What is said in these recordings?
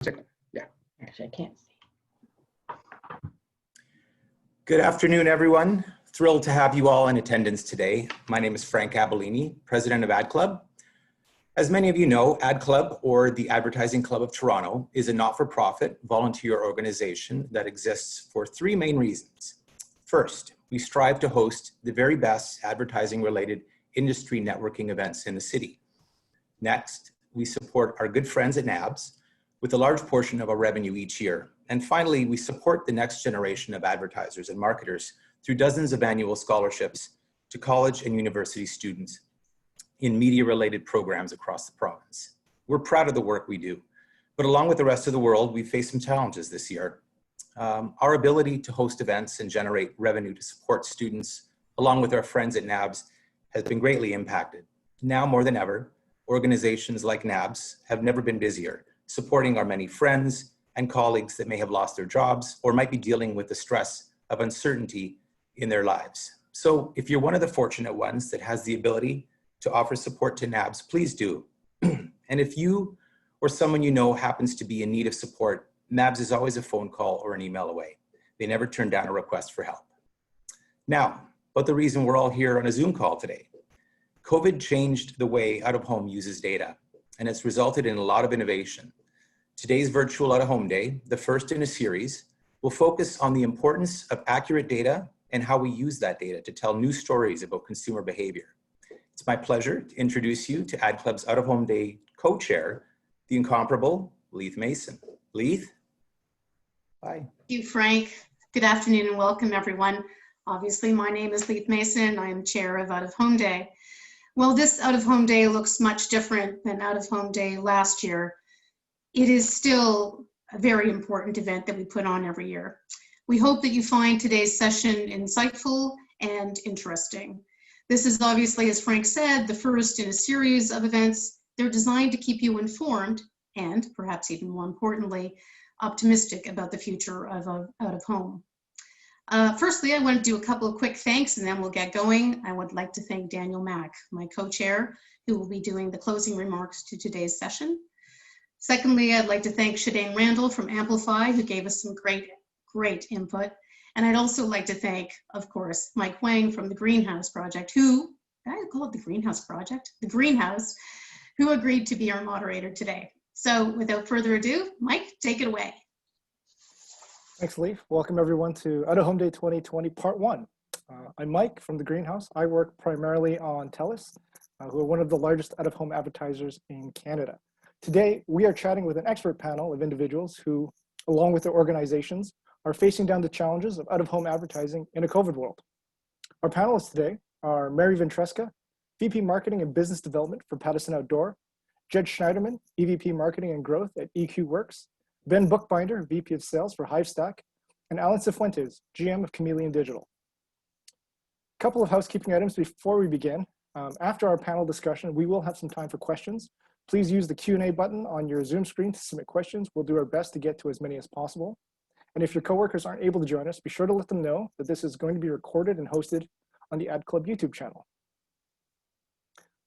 Yeah. Actually, I can't see. Good afternoon, everyone. Thrilled to have you all in attendance today. My name is Frank Aballini, President of Ad Club. As many of you know, Ad Club, or the Advertising Club of Toronto, is a not-for-profit volunteer organization that exists for three main reasons. First, we strive to host the very best advertising-related industry networking events in the city. Next, we support our good friends at NABS with a large portion of our revenue each year. And finally, we support the next generation of advertisers and marketers through dozens of annual scholarships to college and university students in media-related programs across the province. We're proud of the work we do, but along with the rest of the world, we faced some challenges this year. Our ability to host events and generate revenue to support students, along with our friends at NABS, has been greatly impacted. Now more than ever, organizations like NABS have never been busier, supporting our many friends and colleagues that may have lost their jobs or might be dealing with the stress of uncertainty in their lives. So if you're one of the fortunate ones that has the ability to offer support to NABS, please do. And if you or someone you know happens to be in need of support, NABS is always a phone call or an email away. They never turn down a request for help. Now, but the reason we're all here on a Zoom call today. COVID changed the way out-of-home uses data, and it's resulted in a lot of innovation. Today's virtual out-of-home day, the first in a series, will focus on the importance of accurate data and how we use that data to tell new stories about consumer behavior. It's my pleasure to introduce you to Ad Club's out-of-home day co-chair, the incomparable Leith Mason. Leith? Hi. Thank you, Frank. Good afternoon and welcome, everyone. Obviously, my name is Leith Mason. I am chair of Out-of-Home Day. Well, this Out-of-Home Day looks much different than Out-of-Home Day last year. It is still a very important event that we put on every year. We hope that you find today's session insightful and interesting. This is obviously, as Frank said, the first in a series of events. They're designed to keep you informed and, perhaps even more importantly, optimistic about the future of out-of-home. Firstly, I want to do a couple of quick thanks and then we'll get going. I would like to thank Daniel Mack, my co-chair, who will be doing the closing remarks to today's session. Secondly, I'd like to thank Shadane Randall from Amplify, who gave us some great input. And I'd also like to thank, of course, Mike Hwang from the Greenhouse Project, who, I call it the Greenhouse Project? The Greenhouse, who agreed to be our moderator today. So without further ado, Mike, take it away. Thanks, Leith. Welcome everyone to Out-of-Home Day 2020 Part 1. I'm Mike from the Greenhouse. I work primarily on Panelists, who are one of the largest out-of-home advertisers in Canada. Today, we are chatting with an expert panel of individuals who, along with their organizations, are facing down the challenges of out-of-home advertising in a COVID world. Our panelists today are Mary Ventresca, VP Marketing and Business Development for Pattison Outdoor, Jed Schneiderman, EVP Marketing and Growth at EQ Works, Ben Bookbinder, VP of Sales for Hivestack, and Alan Sifuentes, GM of Chameleon Digital. A couple of housekeeping items before we begin. After our panel discussion, we will have some time for questions. Please use the Q&A button on your Zoom screen to submit questions. We'll do our best to get to as many as possible. And if your coworkers aren't able to join us, be sure to let them know that this is going to be recorded and hosted on the Ad Club YouTube channel.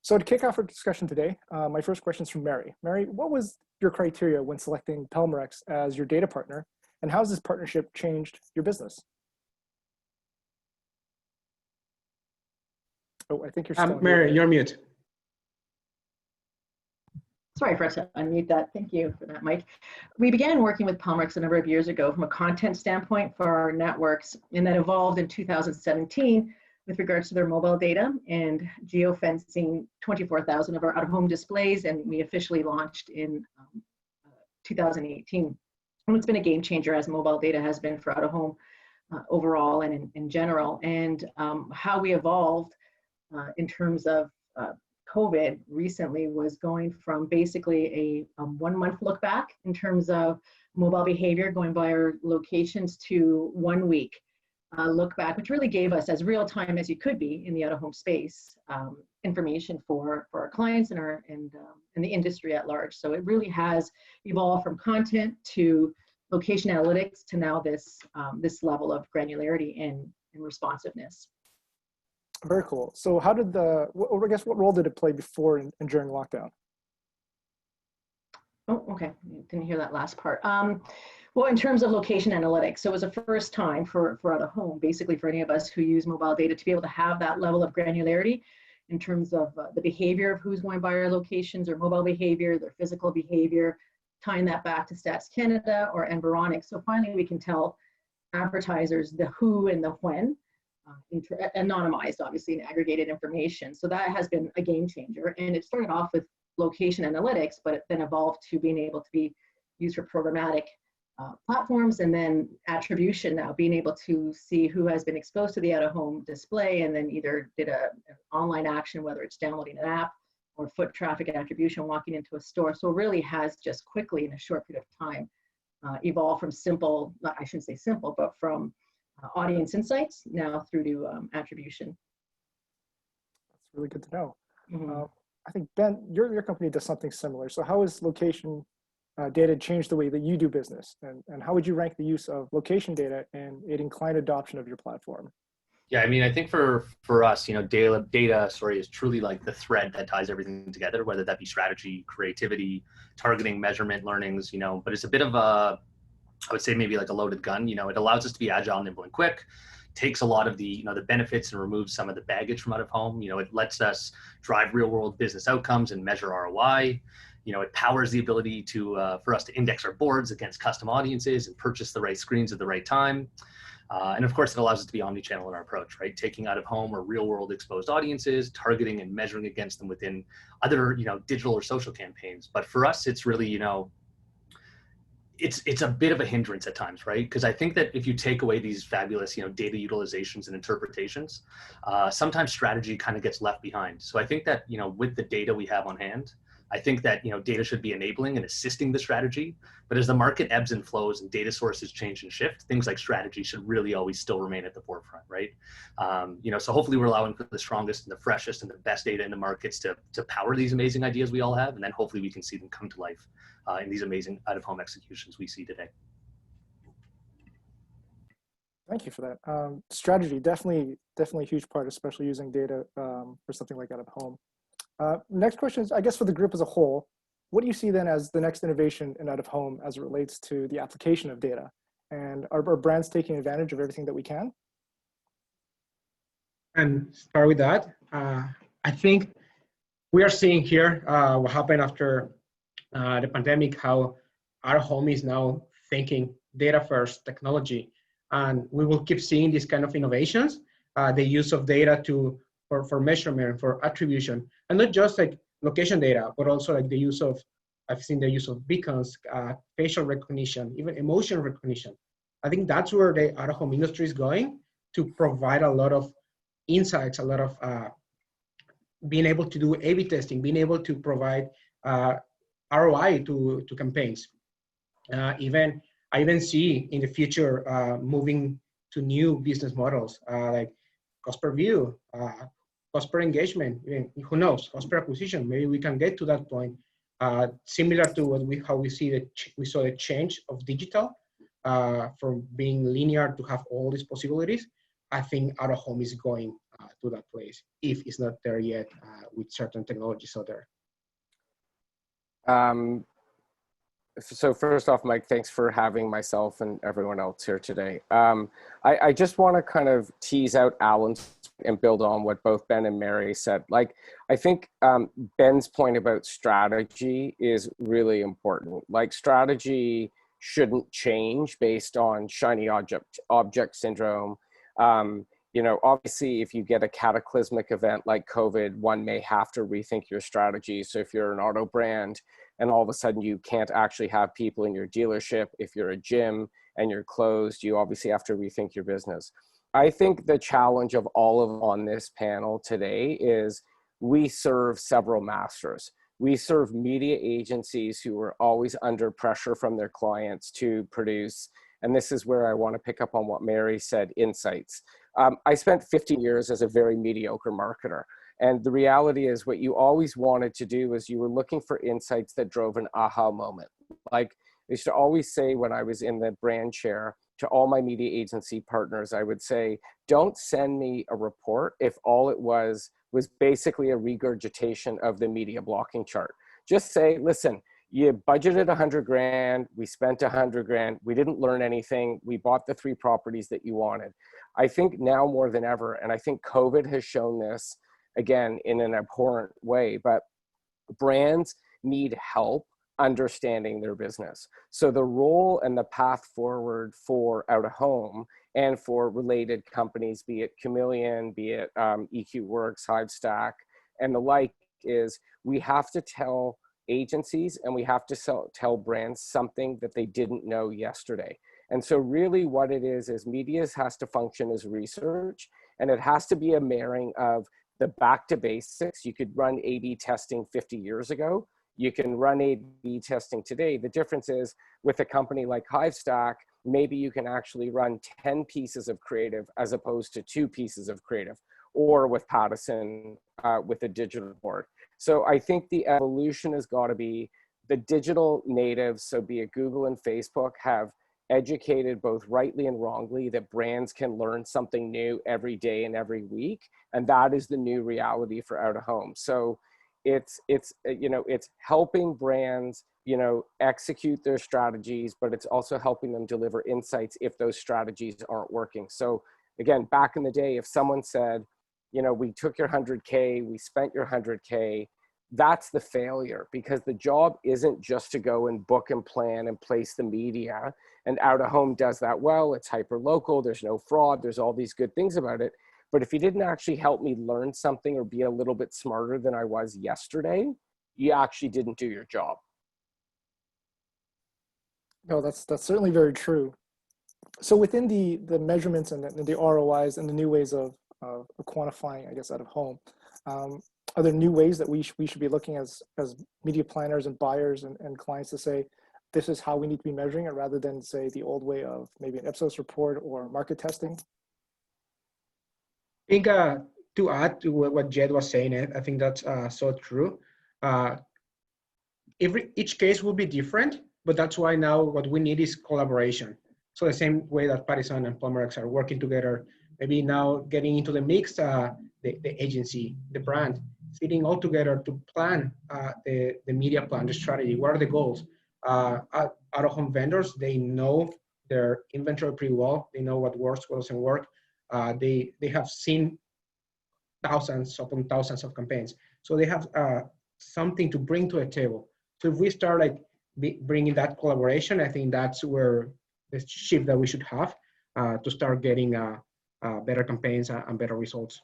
So to kick off our discussion today, my first question is from Mary. Mary, what was your criteria when selecting Pelmorex as your data partner, and how has this partnership changed your business? Oh, I think you're still Mary, you're mute. Sorry for us to unmute that. Thank you for that, Mike. We began working with Pelmorex a number of years ago from a content standpoint for our networks, and that evolved in 2017 with regards to their mobile data and geofencing 24,000 of our out-of-home displays, and we officially launched in 2018. And it's been a game changer, as mobile data has been for out-of-home overall and in general. And how we evolved in terms of COVID recently was going from basically a 1 month look back in terms of mobile behavior going by our locations to 1 week look back, which really gave us as real time as you could be in the out-of-home space information for our clients and the industry at large. So it really has evolved from content to location analytics to now this level of granularity and responsiveness. Very cool. So how did what role did it play before and during lockdown? Oh, okay. Didn't hear that last part. Well, in terms of location analytics, so it was a first time for out of home, basically for any of us who use mobile data to be able to have that level of granularity in terms of the behavior of who's going by our locations, or mobile behavior, their physical behavior, tying that back to Stats Canada or Environics. So finally we can tell advertisers the who and the when, anonymized, obviously, and aggregated information. So that has been a game changer. And it started off with location analytics, but it then evolved to being able to be used for programmatic platforms, and then attribution now, being able to see who has been exposed to the out-of-home display and then either did an online action, whether it's downloading an app or foot traffic attribution, walking into a store. So it really has just quickly, in a short period of time, evolved from simple, I shouldn't say simple, but from audience insights now through to attribution. That's really good to know. Mm-hmm. I think, Ben, your company does something similar. So how has location data changed the way that you do business? And how would you rank the use of location data in aiding client adoption of your platform? Yeah, I mean, I think for us, data is truly like the thread that ties everything together, whether that be strategy, creativity, targeting, measurement, learnings, but it's a bit of a, I would say maybe like a loaded gun. It allows us to be agile, nimble, and quick. Takes a lot of the the benefits and removes some of the baggage from out of home. It lets us drive real world business outcomes and measure ROI. It powers the ability to for us to index our boards against custom audiences and purchase the right screens at the right time. And of course, it allows us to be omni-channel in our approach, right? Taking out of home or real world exposed audiences, targeting and measuring against them within other digital or social campaigns. But for us, it's really it's a bit of a hindrance at times, right? Because I think that if you take away these fabulous, data utilizations and interpretations, sometimes strategy kind of gets left behind. So I think that, with the data we have on hand, I think that, data should be enabling and assisting the strategy. But as the market ebbs and flows and data sources change and shift, things like strategy should really always still remain at the forefront, right? So hopefully we're allowing for the strongest and the freshest and the best data in the markets to power these amazing ideas we all have. And then hopefully we can see them come to life in these amazing out-of-home executions we see today. Thank you for that. Strategy, definitely a huge part, especially using data for something like out-of-home. Next question is, I guess for the group as a whole, what do you see then as the next innovation in out-of-home as it relates to the application of data? And are brands taking advantage of everything that we can? And start with that. I think we are seeing here what happened after the pandemic, how out-of-home is now thinking data first technology. And we will keep seeing these kind of innovations, the use of data for measurement, for attribution, and not just like location data, but also like the use of, I've seen the use of beacons, facial recognition, even emotion recognition. I think that's where the out-of-home industry is going, to provide a lot of insights, a lot of being able to do A/B testing, being able to provide ROI to campaigns. I even see in the future moving to new business models like cost per view, cost per engagement, who knows, cost per acquisition. Maybe we can get to that point, similar to how we saw the change of digital from being linear to have all these possibilities. I think out-of-home is going to that place, if it's not there yet with certain technologies out there. So first off, Mike, thanks for having myself and everyone else here today. I just want to kind of tease out Alan's and build on what both Ben and Mary said. Like, I think Ben's point about strategy is really important. Like, strategy shouldn't change based on shiny object syndrome. Obviously, if you get a cataclysmic event like COVID, one may have to rethink your strategy. So if you're an auto brand and all of a sudden you can't actually have people in your dealership, if you're a gym and you're closed, you obviously have to rethink your business. I think the challenge of all of on this panel today is we serve several masters. We serve media agencies who are always under pressure from their clients to produce, and this is where I want to pick up on what Mary said, insights. I spent 15 years as a very mediocre marketer. And the reality is what you always wanted to do is you were looking for insights that drove an aha moment. Like I used to always say when I was in the brand chair to all my media agency partners, I would say, don't send me a report if all it was basically a regurgitation of the media blocking chart. Just say, listen, you budgeted 100 grand, we spent 100 grand, we didn't learn anything, we bought the 3 properties that you wanted. I think now more than ever, and I think COVID has shown this again in an abhorrent way, but brands need help understanding their business. So the role and the path forward for out of home and for related companies, be it Chameleon, be it EQ Works, Hivestack, and the like, is we have to tell agencies and we have to tell brands something that they didn't know yesterday. And so really what it is media has to function as research, and it has to be a marrying of the back to basics. You could run A/B testing 50 years ago. You can run A/B testing today. The difference is with a company like Hivestack, maybe you can actually run 10 pieces of creative as opposed to 2 pieces of creative, or with Pattison with a digital board. So I think the evolution has got to be the digital natives, so be it Google and Facebook, have educated both rightly and wrongly that brands can learn something new every day and every week. And that is the new reality for out of home. So it's helping brands, execute their strategies, but it's also helping them deliver insights if those strategies aren't working. So again, back in the day, if someone said, we took your 100K, we spent your 100K, that's the failure, because the job isn't just to go and book and plan and place the media. And out of home does that well. It's hyper local. There's no fraud. There's all these good things about it. But if you didn't actually help me learn something or be a little bit smarter than I was yesterday, you actually didn't do your job. No, that's certainly very true. So within the measurements and the ROIs and the new ways of quantifying, I guess, out of home, are there new ways that we should be looking as media planners and buyers and clients to say, this is how we need to be measuring it, rather than say the old way of maybe an Ipsos report or market testing? I think to add to what Jed was saying, I think that's so true. Each case will be different, but that's why now what we need is collaboration. So the same way that Pattison and Programmatic are working together, maybe now getting into the mix, the agency, the brand, sitting all together to plan the media plan, the strategy. What are the goals? Out-of-home vendors, they know their inventory pretty well. They know what works, what doesn't work. They have seen thousands upon thousands of campaigns. So they have something to bring to a table. So if we start bringing that collaboration, I think that's where the shift that we should have to start getting better campaigns and better results.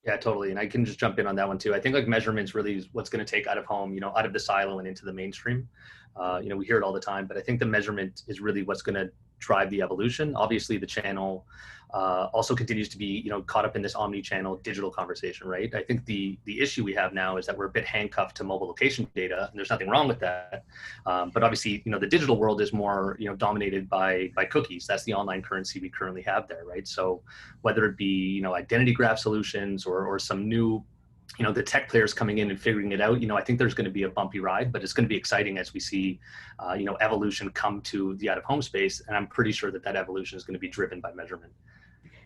Yeah, totally. And I can just jump in on that one too. I think measurements really is what's going to take out of home, out of the silo and into the mainstream. We hear it all the time, but I think the measurement is really what's going to drive the evolution. Obviously the channel also continues to be, caught up in this omni-channel digital conversation, right? I think the issue we have now is that we're a bit handcuffed to mobile location data, and there's nothing wrong with that. But obviously, the digital world is more, dominated by cookies. That's the online currency we currently have there, right? So whether it be, identity graph solutions or some new, the tech players coming in and figuring it out, I think there's going to be a bumpy ride, but it's going to be exciting as we see, evolution come to the out-of-home space. And I'm pretty sure that evolution is going to be driven by measurement.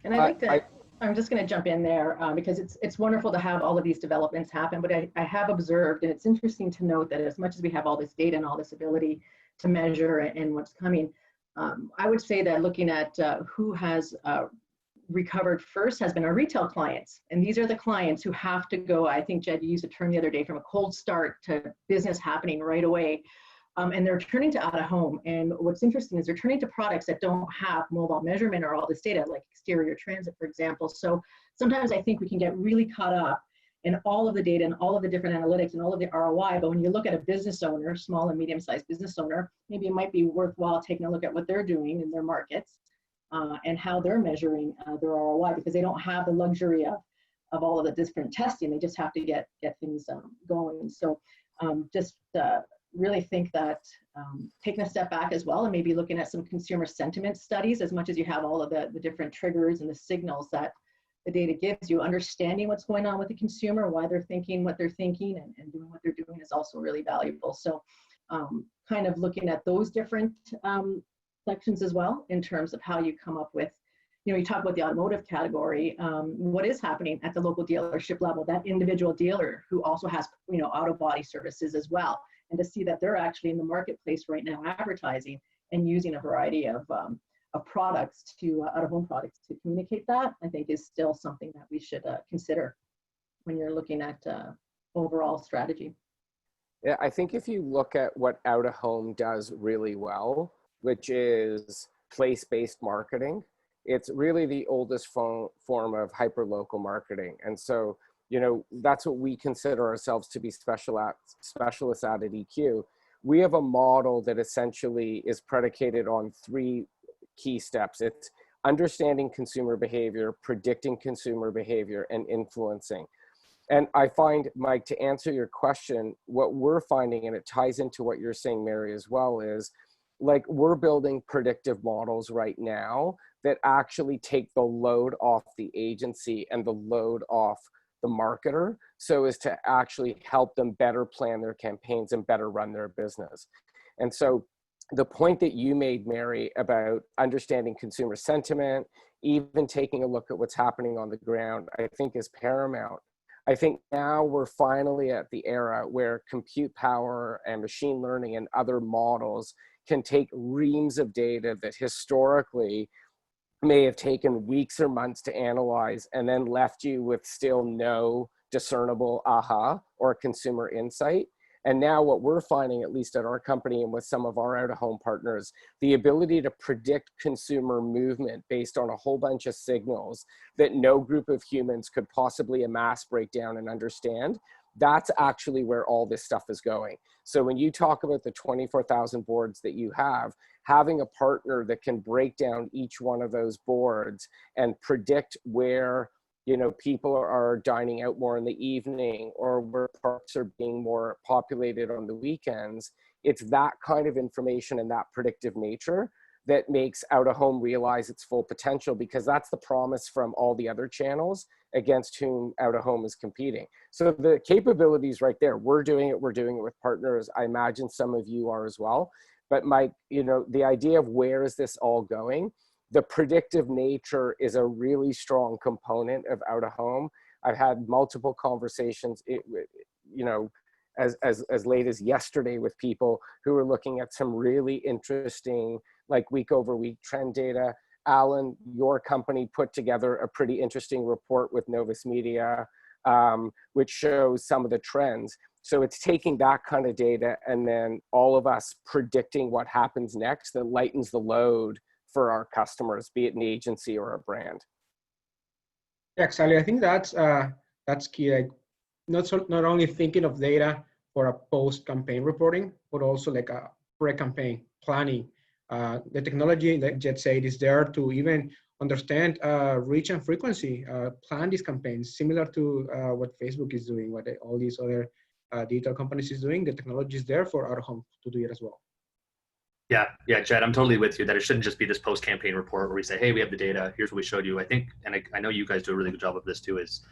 And I like that. I'm just going to jump in there because it's wonderful to have all of these developments happen, but I have observed, and it's interesting to note that as much as we have all this data and all this ability to measure and what's coming, I would say that looking at who has recovered first has been our retail clients. And these are the clients who have to go, I think Jed used a term the other day, from a cold start to business happening right away. And they're turning to out of home. And what's interesting is they're turning to products that don't have mobile measurement or all this data, like exterior transit, for example. So sometimes I think we can get really caught up in all of the data and all of the different analytics and all of the ROI. But when you look at a business owner, small and medium-sized business owner, maybe it might be worthwhile taking a look at what they're doing in their markets and how they're measuring their ROI, because they don't have the luxury of all of the different testing. They just have to get things going. So really think that taking a step back as well and maybe looking at some consumer sentiment studies, as much as you have all of the different triggers and the signals that the data gives you, understanding what's going on with the consumer, why they're thinking what they're thinking and doing what they're doing is also really valuable. So kind of looking at those different sections as well in terms of how you come up with, you talk about the automotive category, what is happening at the local dealership level, that individual dealer who also has, auto body services as well. and to see that they're actually in the marketplace right now advertising and using a variety of products to out-of-home products to communicate that, I think is still something that we should consider when you're looking at overall strategy. Yeah, I think if you look at what out-of-home does really well, which is place-based marketing, it's really the oldest form of hyper-local marketing. And so, you know, that's what we consider ourselves to be specialists at EQ. We have a model that essentially is predicated on 3 key steps. It's understanding consumer behavior, predicting consumer behavior, and influencing. And I find, Mike, to answer your question, what we're finding, and it ties into what you're saying, Mary, as well, is like we're building predictive models right now that actually take the load off the agency and the load off the marketer, so as to actually help them better plan their campaigns and better run their business. And so the point that you made, Mary, about understanding consumer sentiment, even taking a look at what's happening on the ground, I think is paramount. I think now we're finally at the era where compute power and machine learning and other models can take reams of data that historically may have taken weeks or months to analyze and then left you with still no discernible aha or consumer insight. And now what we're finding, at least at our company and with some of our out-of-home partners, the ability to predict consumer movement based on a whole bunch of signals that no group of humans could possibly amass, break down, and understand, that's actually where all this stuff is going. So when you talk about the 24,000 boards that you have, having a partner that can break down each one of those boards and predict where, you know, people are dining out more in the evening or where parks are being more populated on the weekends, it's that kind of information and that predictive nature that makes out-of-home realize its full potential, because that's the promise from all the other channels against whom out-of-home is competing. So the capabilities right there, we're doing it with partners. I imagine some of you are as well. But Mike, you know, the idea of where is this all going, the predictive nature is a really strong component of out-of-home. I've had multiple conversations, you know, as late as yesterday with people who are looking at some really interesting, like week over week trend data. Alan, your company put together a pretty interesting report with Novus Media, which shows some of the trends. So it's taking that kind of data and then all of us predicting what happens next that lightens the load for our customers, be it an agency or a brand. Yeah, exactly. I think that's key. Like not only thinking of data for a post-campaign reporting, but also like a pre-campaign planning. The technology, like Jed said, is there to even understand reach and frequency, plan these campaigns, similar to what Facebook is doing, what all these other digital companies is doing. The technology is there for out-of-home to do it as well. Yeah, Jed, I'm totally with you that it shouldn't just be this post-campaign report where we say, hey, we have the data, here's what we showed you. I think, and I know you guys do a really good job of this too, is,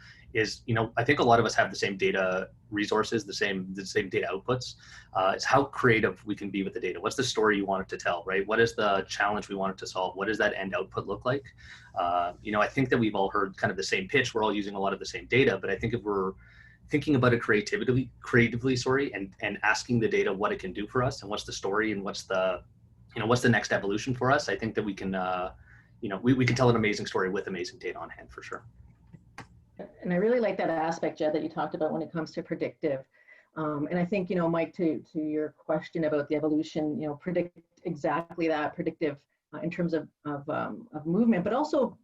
you know, I think a lot of us have the same data resources, the same data outputs. It's how creative we can be with the data. What's the story you want it to tell, right? What is the challenge we want it to solve? What does that end output look like? You know, I think that we've all heard kind of the same pitch. We're all using a lot of the same data, but I think if we're thinking about it creatively, and asking the data what it can do for us and what's the story and what's the next evolution for us, I think that we can, you know, we can tell an amazing story with amazing data on hand for sure. And I really like that aspect, Jed, that you talked about when it comes to predictive. And I think, you know, Mike, to your question about the evolution, you know, predict exactly that, predictive in terms of movement, but also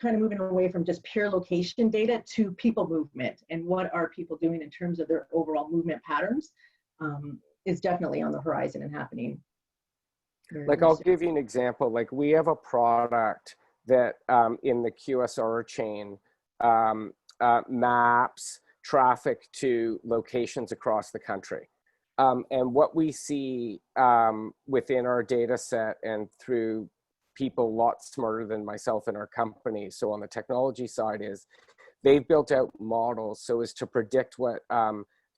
kind of moving away from just pure location data to people movement and what are people doing in terms of their overall movement patterns is definitely on the horizon and happening. Like I'll give you an example. Like we have a product that in the QSR chain maps traffic to locations across the country. And what we see within our data set and through people a lot smarter than myself in our company, so on the technology side, is they've built out models so as to predict what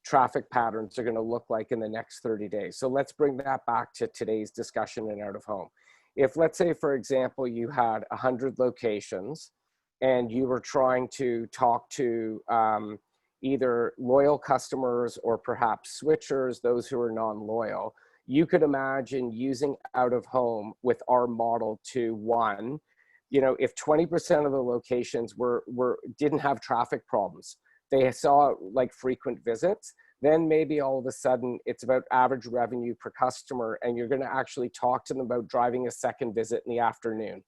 traffic patterns are going to look like in the next 30 days. So let's bring that back to today's discussion in out-of-home. If, let's say, for example, you had 100 locations and you were trying to talk to, either loyal customers or perhaps switchers, those who are non-loyal. You could imagine using out of home with our model to, one, you know, if 20% of the locations didn't have traffic problems, they saw like frequent visits, then maybe all of a sudden it's about average revenue per customer, and you're going to actually talk to them about driving a second visit in the afternoon.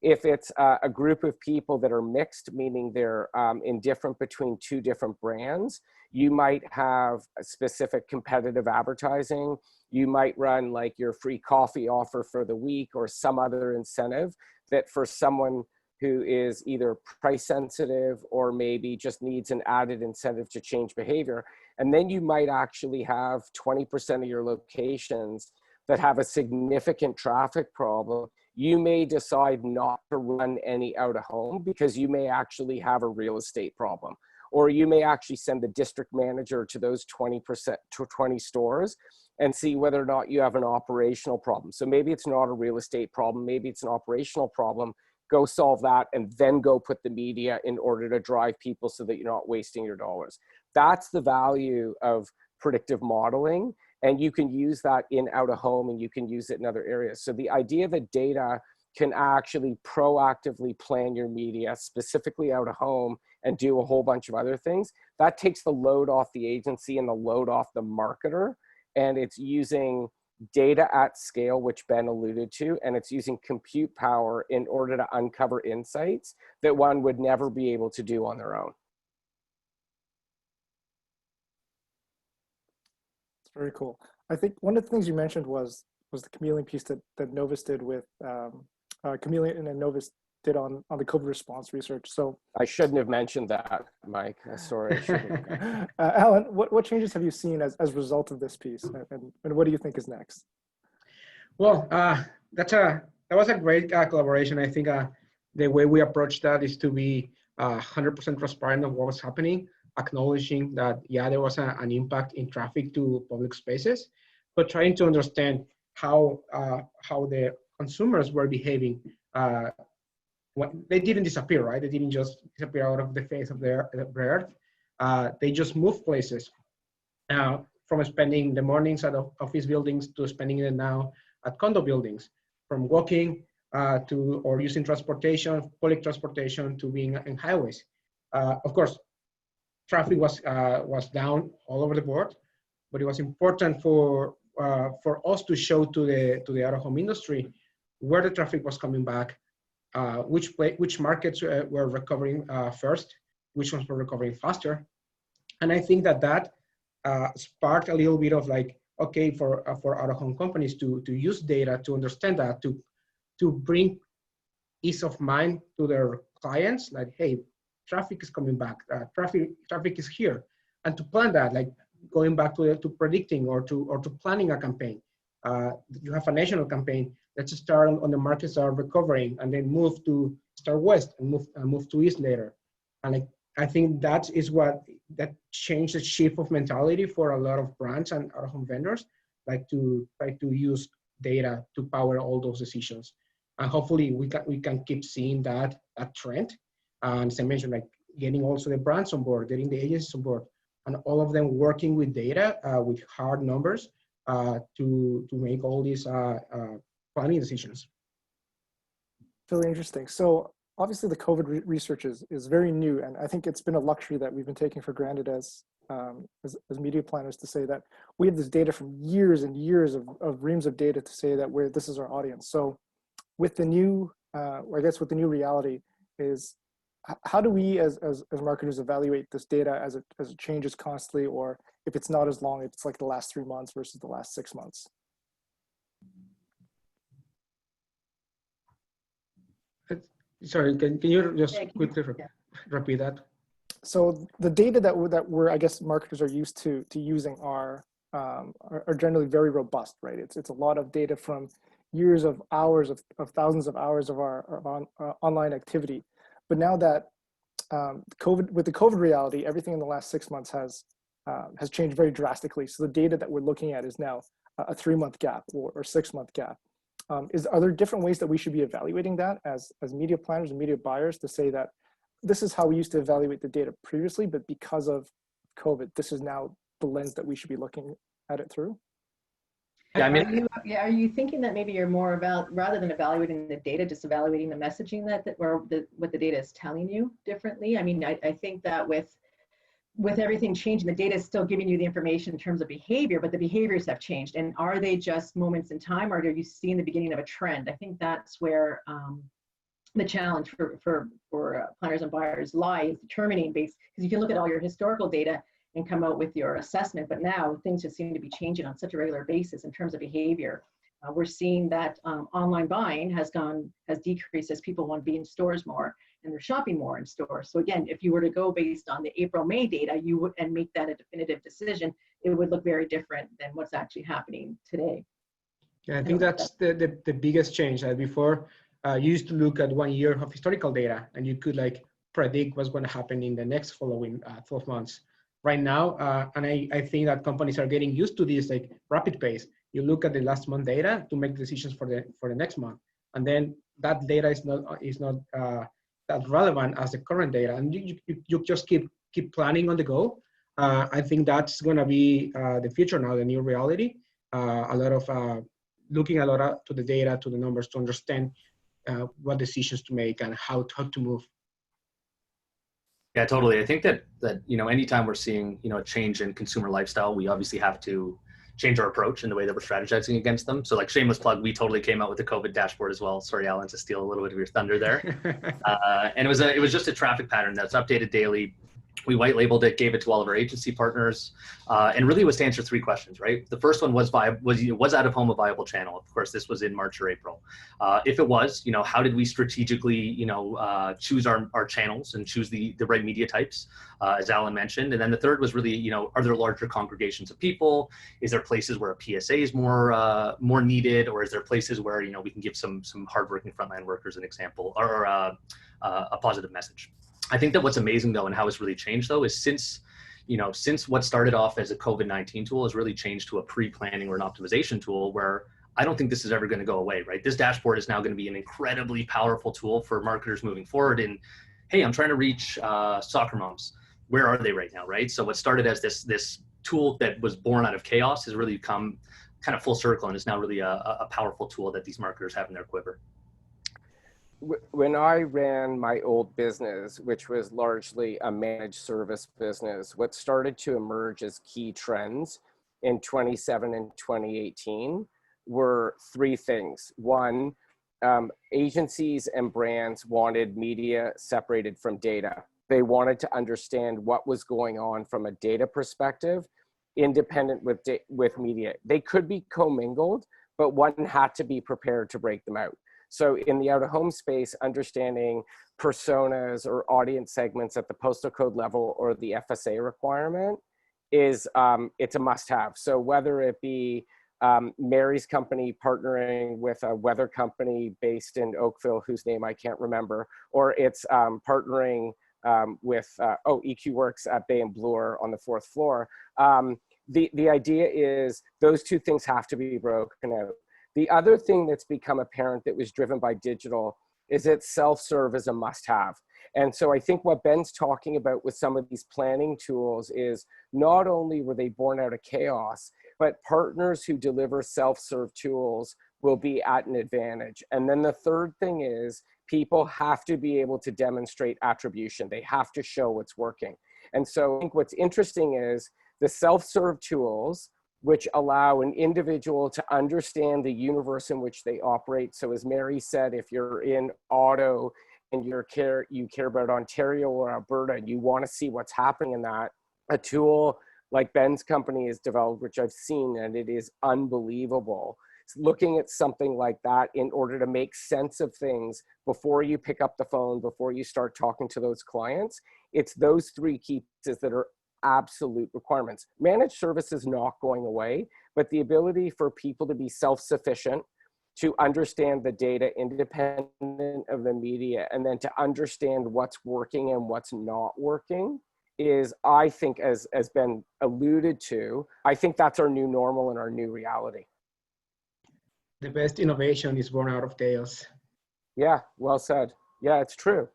If it's a group of people that are mixed, meaning they're indifferent between two different brands, you might have a specific competitive advertising. You might run like your free coffee offer for the week or some other incentive that for someone who is either price sensitive or maybe just needs an added incentive to change behavior. And then you might actually have 20% of your locations that have a significant traffic problem. You may decide not to run any out of home because you may actually have a real estate problem, or you may actually send the district manager to those 20% to 20 stores and see whether or not you have an operational problem. So maybe it's not a real estate problem, maybe it's an operational problem. Go solve that and then go put the media in order to drive people so that you're not wasting your dollars. That's the value of predictive modeling. And you can use that in out of home, and you can use it in other areas. So the idea that data can actually proactively plan your media specifically out of home and do a whole bunch of other things, that takes the load off the agency and the load off the marketer. And it's using data at scale, which Ben alluded to, and it's using compute power in order to uncover insights that one would never be able to do on their own. It's very cool. I think one of the things you mentioned was the Chameleon piece that Novus did with Chameleon and Novus did on the COVID response research. So I shouldn't have mentioned that, Mike. Sorry. I shouldn't. Alan, what changes have you seen as a result of this piece, and what do you think is next? Well, that was a great collaboration. I think the way we approached that is to be 100% transparent of what was happening, acknowledging that, yeah, there was an impact in traffic to public spaces, but trying to understand how the consumers were behaving. They didn't disappear, right? They didn't just disappear out of the face of the earth. They just moved places from spending the mornings at office buildings to spending it now at condo buildings, from walking or using transportation, public transportation, to being in highways. Of course, traffic was down all over the board, but it was important for us to show to the out-of-home industry where the traffic was coming back, which markets were recovering first, which ones were recovering faster. And I think that sparked a little bit of like, okay, for out-of-home companies to use data to understand that, to bring ease of mind to their clients, like, hey, traffic is coming back, traffic is here, and to plan that, like going back to predicting or to planning a campaign. You have a national campaign. Let's start on the markets that are recovering, and then start west and move to east later. And I think that is what changed the shift of mentality for a lot of brands and out-of-home vendors, like to try to use data to power all those decisions. And hopefully we can keep seeing that trend. And as I mentioned, like getting also the brands on board, getting the agencies on board, and all of them working with data, with hard numbers, to make all these planning decisions. Really interesting. So obviously the COVID research is very new, and I think it's been a luxury that we've been taking for granted as media planners, to say that we have this data from years and years of reams of data to say that this is our audience. So with the new, I guess with the new reality is, how do we as marketers evaluate this data as it changes constantly, or if it's not as long, it's like the last 3 months versus the last 6 months? Sorry, can you just quickly repeat that? So the data that we're, I guess, marketers are used to using are generally very robust, right? It's a lot of data from years of hours of thousands of hours of our online activity. But now that with the COVID reality, everything in the last 6 months has changed very drastically. So the data that we're looking at is now a 3-month gap or 6-month gap. Are there different ways that we should be evaluating that as media planners and media buyers, to say that this is how we used to evaluate the data previously, but because of COVID, this is now the lens that we should be looking at it through? Yeah, I mean, Are you thinking that maybe you're more about, rather than evaluating the data, just evaluating the messaging what the data is telling you differently? I mean, I think that with everything changing, the data is still giving you the information in terms of behavior, but the behaviors have changed. And are they just moments in time, or are you seeing the beginning of a trend? I think that's where the challenge for planners and buyers lies, determining because you can look at all your historical data and come out with your assessment, but now things just seem to be changing on such a regular basis in terms of behavior. We're seeing that online buying has decreased as people want to be in stores more, and they're shopping more in stores. So again, if you were to go based on the April-May data, you would and make that a definitive decision, it would look very different than what's actually happening today. Yeah, I think that's the biggest change. Before, you used to look at 1 year of historical data, and you could like predict what's going to happen in the next following 12 months. Right now, and I think that companies are getting used to this like rapid pace. You look at the last month data to make decisions for the next month, and then that data is not that relevant as the current data, and you just keep planning on the go. I think that's going to be the future now, the new reality. A lot of looking a lot to the data, to the numbers, to understand what decisions to make and how to move. Yeah, totally. I think that anytime we're seeing a change in consumer lifestyle, we obviously have to change our approach in the way that we're strategizing against them. So like shameless plug, we totally came out with the COVID dashboard as well. Sorry, Alan, to steal a little bit of your thunder there. And it was just a traffic pattern that's updated daily. We white labeled it, gave it to all of our agency partners, and really was to answer 3 questions, right? The first one was out of home a viable channel? Of course, this was in March or April. If it was, how did we strategically, choose our channels and choose the right media types, as Alan mentioned? And then the third was really, are there larger congregations of people? Is there places where a PSA is more needed, or is there places where we can give some hardworking frontline workers an example or a positive message? I think that what's amazing though, and how it's really changed though, is since what started off as a COVID-19 tool has really changed to a pre-planning or an optimization tool, where I don't think this is ever going to go away, right? This dashboard is now going to be an incredibly powerful tool for marketers moving forward in, hey, I'm trying to reach soccer moms. Where are they right now, right? So what started as this tool that was born out of chaos has really come kind of full circle, and is now really a powerful tool that these marketers have in their quiver. When I ran my old business, which was largely a managed service business, what started to emerge as key trends in 2017 and 2018 were 3 things. One, agencies and brands wanted media separated from data. They wanted to understand what was going on from a data perspective, independent with media. They could be commingled, but one had to be prepared to break them out. So in the out-of-home space, understanding personas or audience segments at the postal code level or the FSA requirement is, it's a must-have. So whether it be Mary's company partnering with a weather company based in Oakville, whose name I can't remember, or it's partnering with, EQ Works at Bay and Bloor on the 4th floor. The idea is those 2 things have to be broken out. The other thing that's become apparent that was driven by digital is that self-serve is a must-have. And so I think what Ben's talking about with some of these planning tools is not only were they born out of chaos, but partners who deliver self-serve tools will be at an advantage. And then the third thing is people have to be able to demonstrate attribution. They have to show what's working. And so I think what's interesting is the self-serve tools, which allow an individual to understand the universe in which they operate. So as Mary said, if you're in auto and you care about Ontario or Alberta and you want to see what's happening in that, a tool like Ben's company has developed, which I've seen, and it is unbelievable. It's looking at something like that in order to make sense of things before you pick up the phone, before you start talking to those clients. It's those 3 key pieces that are absolute requirements. Managed service is not going away, but the ability for people to be self-sufficient, to understand the data independent of the media, and then to understand what's working and what's not working is, I think, as been alluded to, I think that's our new normal and our new reality. The best innovation is born out of chaos. Yeah, well said. Yeah, it's true.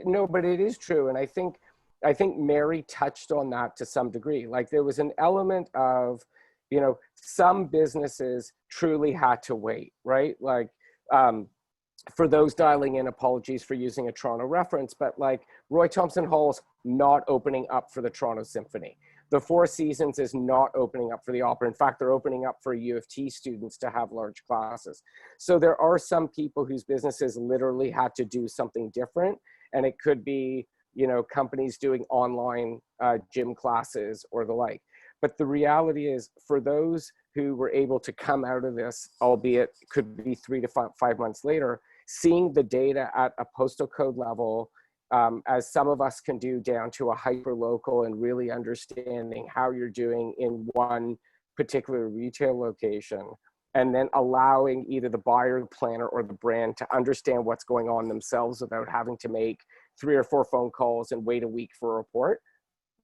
No, but it is true. And I think I think Mary touched on that to some degree. Like there was an element of, you know, some businesses truly had to wait, right? Like for those dialing in, apologies for using a Toronto reference, but like Roy Thompson Hall's not opening up for the Toronto Symphony. The Four Seasons is not opening up for the opera. In fact, they're opening up for U of T students to have large classes. So there are some people whose businesses literally had to do something different. And it could be, you know, companies doing online gym classes or the like. But the reality is for those who were able to come out of this, albeit could be 3 to 5 months later, seeing the data at a postal code level, as some of us can do down to a hyper local and really understanding how you're doing in one particular retail location, and then allowing either the buyer, the planner, or the brand to understand what's going on themselves without having to make 3 or 4 phone calls and wait a week for a report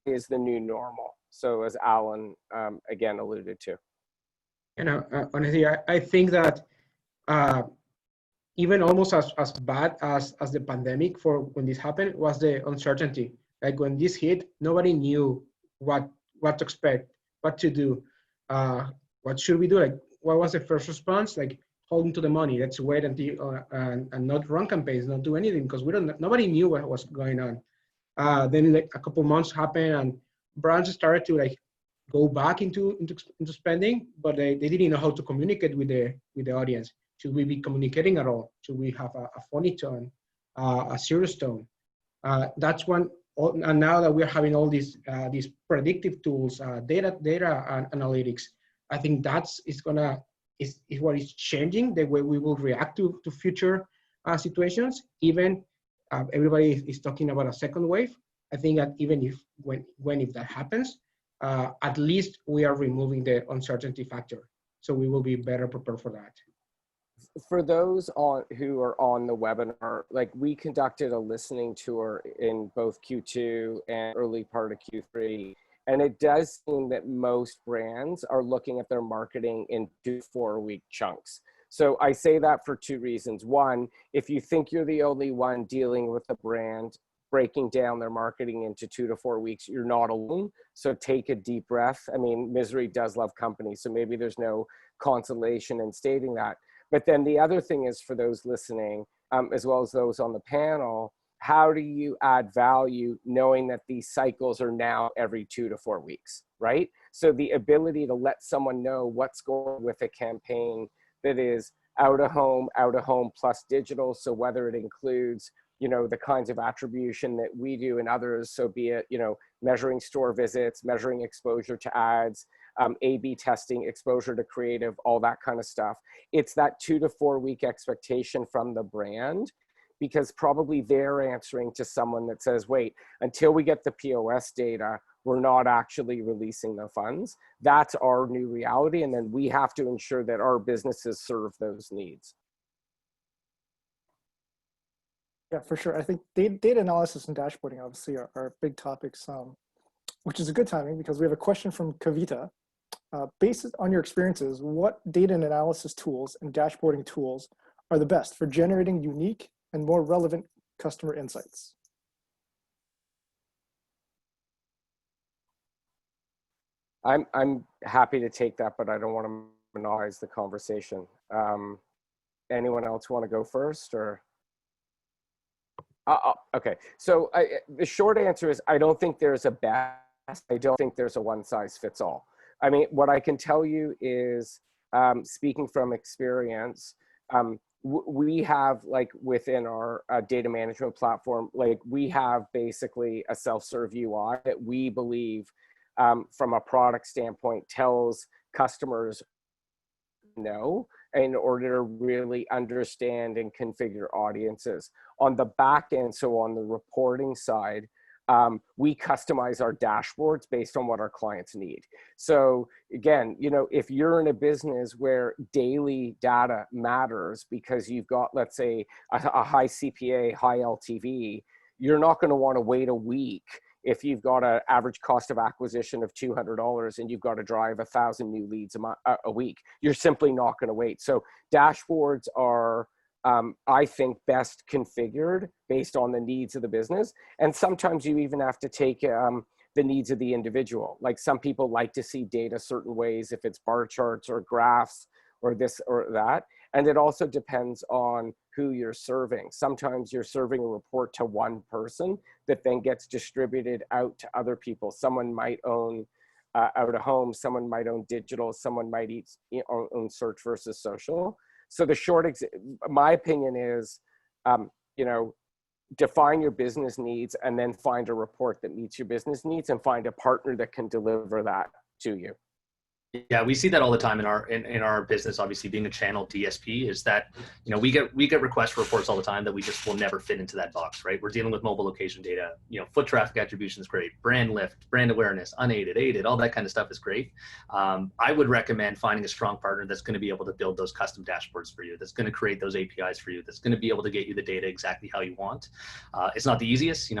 is the new normal. So as Alan again alluded to. You know, honestly, I think that even almost as bad as the pandemic for when this happened was the uncertainty. Like when this hit, nobody knew what to expect, what to do, what should we do? Like what was the first response? Like holding to the money. Let's wait until and not run campaigns, not do anything because nobody knew what was going on. Then like a couple months happened and brands started to like go back into spending, but they didn't know how to communicate with the audience. Should we be communicating at all? Should we have a funny tone, a serious tone? That's one. And now that we're having all these predictive tools, data analytics, I think is what is changing the way we will react to future situations. Even everybody is talking about a second wave. I think that even if that happens, at least we are removing the uncertainty factor, so we will be better prepared for that. For those who are on the webinar, like we conducted a listening tour in both Q2 and early part of Q3, and it does seem that most brands are looking at their marketing in 2 to 4 week chunks. So I say that for 2 reasons. One, if you think you're the only one dealing with a brand breaking down their marketing into 2 to 4 weeks, you're not alone. So take a deep breath. I mean, misery does love company, so maybe there's no consolation in stating that. But then the other thing is for those listening, as well as those on the panel, how do you add value knowing that these cycles are now every 2 to 4 weeks, right? So the ability to let someone know what's going with a campaign that is out of home plus digital. So whether it includes, you know, the kinds of attribution that we do and others, so be it, you know, measuring store visits, measuring exposure to ads, A/B testing, exposure to creative, all that kind of stuff. It's that 2 to 4 week expectation from the brand, because probably they're answering to someone that says, wait, until we get the POS data, we're not actually releasing the funds. That's our new reality. And then we have to ensure that our businesses serve those needs. Yeah, for sure. I think data analysis and dashboarding obviously are big topics, which is a good timing because we have a question from Kavita. Based on your experiences, what data and analysis tools and dashboarding tools are the best for generating unique and more relevant customer insights? I'm happy to take that, but I don't want to monopolize the conversation. Anyone else want to go first, or? Okay, so the short answer is I don't think there's a best. I don't think there's a one size fits all. I mean, what I can tell you is, speaking from experience, we have, like, within our data management platform, like, we have basically a self-serve UI that we believe, from a product standpoint, tells customers no in order to really understand and configure audiences. On the back end, so on the reporting side, we customize our dashboards based on what our clients need. So again, you know, if you're in a business where daily data matters because you've got, let's say, a high CPA, high LTV, you're not going to want to wait a week if you've got an average cost of acquisition of $200 and you've got to drive 1,000 new leads a week. You're simply not going to wait. So dashboards are I think, best configured based on the needs of the business. And sometimes you even have to take the needs of the individual. Like some people like to see data certain ways, if it's bar charts or graphs or this or that. And it also depends on who you're serving. Sometimes you're serving a report to one person that then gets distributed out to other people. Someone might own out of home, someone might own digital, someone might own search versus social. So the my opinion is, define your business needs and then find a report that meets your business needs and find a partner that can deliver that to you. Yeah, we see that all the time in our business. Obviously, being a channel DSP, is that we get requests for reports all the time that we just will never fit into that box, right? We're dealing with mobile location data. Foot traffic attribution is great, brand lift, brand awareness, unaided, aided, all that kind of stuff is great. I would recommend finding a strong partner that's going to be able to build those custom dashboards for you, that's going to create those APIs for you, that's going to be able to get you the data exactly how you want. It's not the easiest.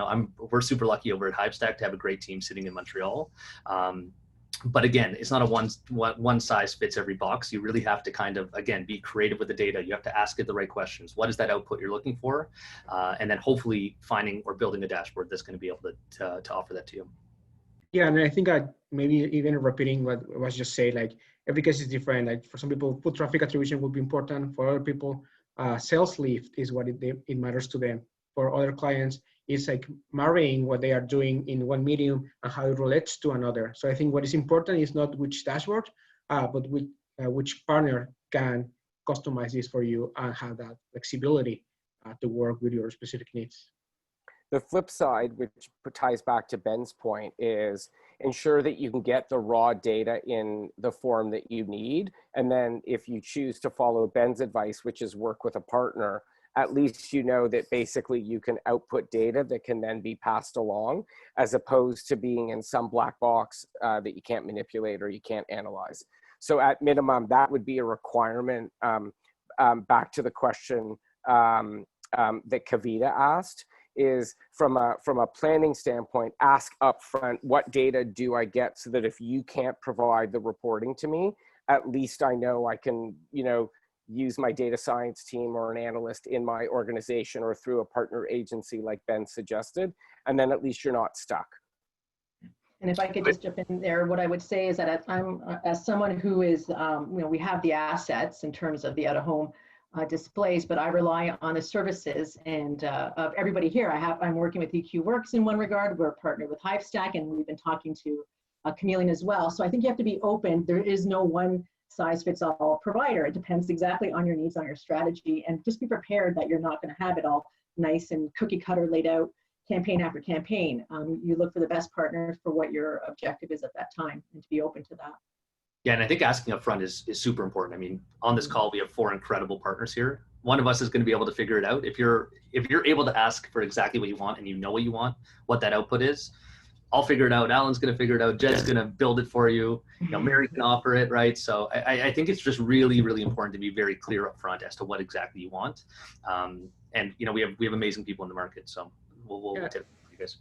We're super lucky over at Hivestack to have a great team sitting in Montreal. But again, it's not a one size fits every box. You really have to kind of, again, be creative with the data. You have to ask it the right questions. What is that output you're looking for? And then hopefully finding or building a dashboard that's going to be able to offer that to you. Yeah, and I think maybe even repeating what was just said, like every case is different. Like for some people, foot traffic attribution would be important. For other people, sales lift is what it matters to them. For other clients, it's like marrying what they are doing in one medium and how it relates to another. So I think what is important is not which dashboard, but which partner can customize this for you and have that flexibility to work with your specific needs. The flip side, which ties back to Ben's point, is ensure that you can get the raw data in the form that you need. And then if you choose to follow Ben's advice, which is work with a partner, at least you know that basically you can output data that can then be passed along, as opposed to being in some black box that you can't manipulate or you can't analyze. So at minimum, that would be a requirement. Back to the question that Kavita asked, is from a planning standpoint, ask upfront, what data do I get, so that if you can't provide the reporting to me, at least I know I can, use my data science team or an analyst in my organization or through a partner agency like Ben suggested, and then at least you're not stuck. And if I could just jump in there, what I would say is that as someone who is, we have the assets in terms of the out-of-home displays, but I rely on the services and of everybody here. I'm working with EQ Works in one regard. We're partnered with Hivestack, and we've been talking to Chameleon as well. So I think you have to be open. There is no one size fits all provider. It depends exactly on your needs, on your strategy, and just be prepared that you're not going to have it all nice and cookie cutter laid out campaign after campaign. You look for the best partner for what your objective is at that time, and to be open to that. Yeah, and I think asking up front is super important. I mean, on this call, we have 4 incredible partners here. One of us is going to be able to figure it out. If you're able to ask for exactly what you want and you know what you want, what that output is, I'll figure it out. Alan's going to figure it out. Jed's going to build it for you. Mary can offer it, right? So I think it's just really, really important to be very clear up front as to what exactly you want. And we have amazing people in the market, so we'll take it for you guys.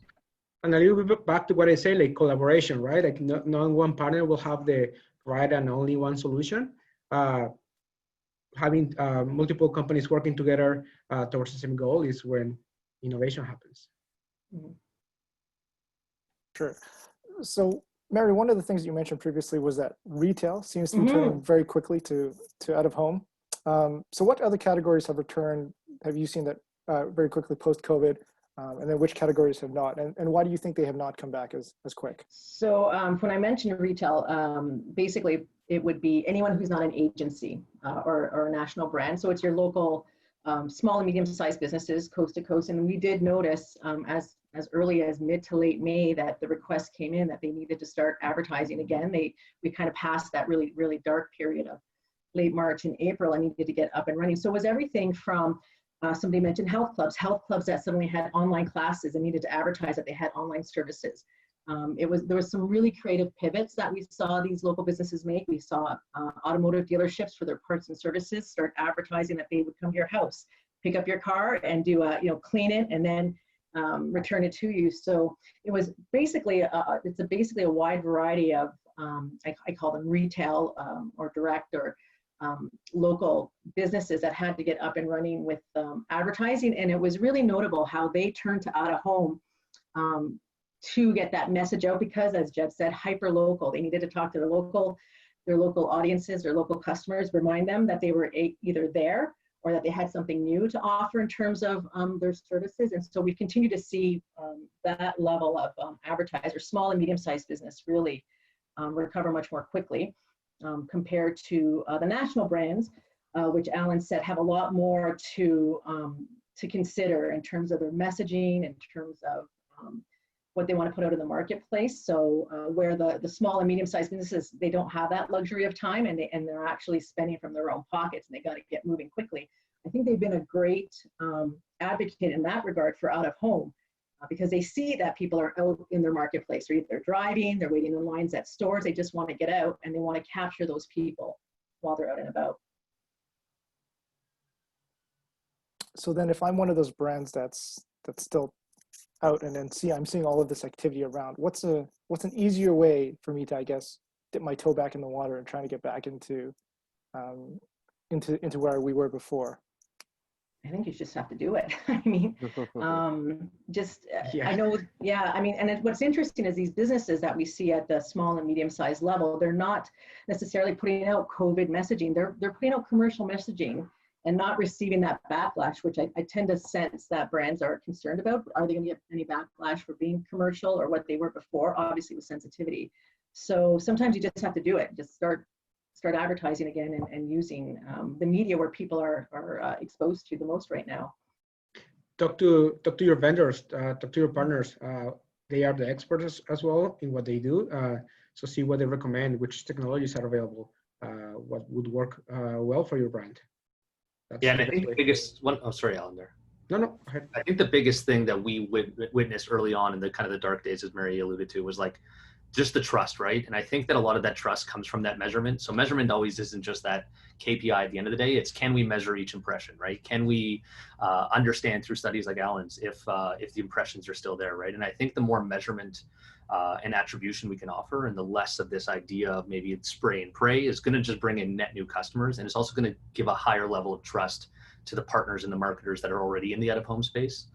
And a little bit back to what I say, like collaboration, right? Like not one partner will have the right and only one solution. Having multiple companies working together towards the same goal is when innovation happens. Mm-hmm. Sure. So, Mary, one of the things you mentioned previously was that retail seems to be turning very quickly to out of home. So what other categories have you seen that very quickly post-COVID? And then which categories have not? And why do you think they have not come back as quick? So when I mentioned retail, basically it would be anyone who's not an agency or a national brand. So it's your local small and medium-sized businesses coast to coast. And we did notice as early as mid to late May that the request came in that they needed to start advertising again. We kind of passed that really, really dark period of late March and April and needed to get up and running. So it was everything from somebody mentioned health clubs that suddenly had online classes and needed to advertise that they had online services. There was some really creative pivots that we saw these local businesses make. We saw automotive dealerships for their parts and services start advertising that they would come to your house, pick up your car and do clean it and then return it to you. So it was basically basically a wide variety of I call them retail or direct or local businesses that had to get up and running with advertising. And it was really notable how they turned to out of home to get that message out, because as Jed said, hyper local. They needed to talk to their local audiences, their local customers, remind them that they were either there or that they had something new to offer in terms of their services. And so we continue to see that level of advertisers, small and medium-sized business, really recover much more quickly compared to the national brands, which Alan said have a lot more to consider in terms of their messaging, in terms of what they want to put out in the marketplace. So where the small and medium-sized businesses, they don't have that luxury of time, and they're actually spending from their own pockets, and they got to get moving quickly. I think they've been a great advocate in that regard for out of home, because they see that people are out in their marketplace. They're either driving, they're waiting in lines at stores, they just want to get out, and they want to capture those people while they're out and about. So then if I'm one of those brands that's still out and then I'm seeing all of this activity around, what's an easier way for me to, I guess, dip my toe back in the water and trying to get back into where we were before? I think you just have to do it. I mean, I know, yeah, I mean, and what's interesting is these businesses that we see at the small and medium-sized level, they're not necessarily putting out COVID messaging. They're putting out commercial messaging and not receiving that backlash, which I tend to sense that brands are concerned about. Are they going to get any backlash for being commercial or what they were before? Obviously with sensitivity. So sometimes you just have to do it. Just start advertising again and using the media where people are exposed to the most right now. Talk to your vendors, talk to your partners. They are the experts as well in what they do. So see what they recommend, which technologies are available, what would work well for your brand. Yeah, and I think the biggest one, oh, sorry, Alan, there. No, go ahead. I think the biggest thing that we witnessed early on in the kind of the dark days, as Mary alluded to, was like just the trust, right? And I think that a lot of that trust comes from that measurement. So measurement always isn't just that KPI at the end of the day. It's, can we measure each impression, right? Can we understand through studies like Alan's if the impressions are still there, right? And I think the more measurement and attribution we can offer, and the less of this idea of maybe it's spray and pray, is going to just bring in net new customers, and it's also going to give a higher level of trust to the partners and the marketers that are already in the out-of-home space.